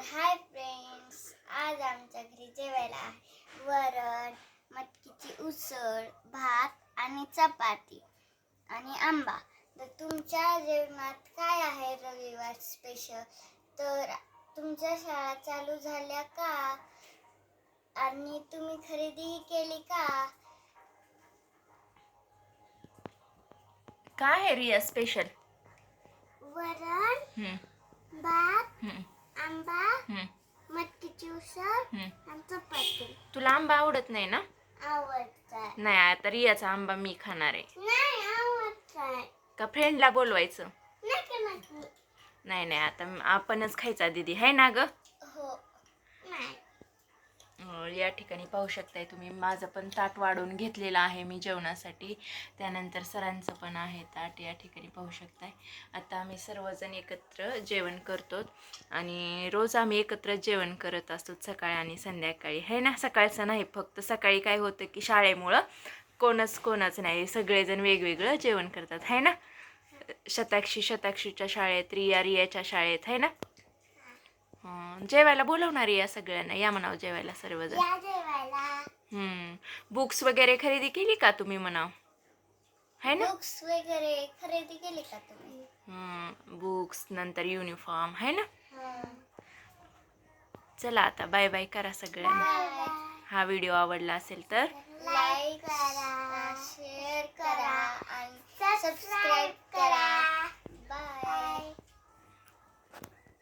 Hi friends, आज आमच्या घरी जेवायला आहे वरण, मटकीची उसळ, भात आणि चपाती आणि आंबा. तर तुमच्या जेवणात काय आहे रविवार स्पेशल? तर तुमच्या शाळा चालू झाल्या का? आणि तुम्ही खरेदी केली का? काय आहे रिया स्पेशल? वरण, भात, आंबा, मटकीची उसळ आणि चपाती. तुला आंबा आवडत नाही ना? आवडतात. नाही, आता रियाचा आंबा मी खाणार आहे. नाही आवडतात. का फ्रेंडला बोलवायचं? नाही. नाही, आता आपणच खायचा दीदी, है ना ग? हो. नाही. या ठिकाणी पाहू शकताय तुम्ही, माझं पण ताट वाढून घेतलेलं आहे मी जेवणासाठी. त्यानंतर सरांचं पण आहे ताट, या ठिकाणी पाहू शकताय. आता आम्ही सर्वजण एकत्र जेवण करतो आणि रोज आम्ही एकत्र जेवण करत असतो, सकाळी आणि संध्याकाळी, है ना? सकाळचं नाही, फक्त सकाळी काय होतं की शाळेमुळं कोणच नाही, सगळेजण वेगवेगळं जेवण करतात, है ना? शताक्षीच्या शाळेत, रियाच्या शाळेत, है ना? जेवायला बोलवणार या सगळ्यांना, या म्हणाव जेवायला सर्वजण. बुक्स वगैरे खरेदी केली का तुम्ही म्हणाव, है ना? बुक्स वगैरे खरेदी केली का तुम्ही? बुक्स, नंतर युनिफॉर्म, है ना? चला आता बाय बाय करा सगळ्यांना. हा व्हिडिओ आवडला असेल तर लाईक करा, शेअर करा आणि सबस्क्राईब करा. बाय.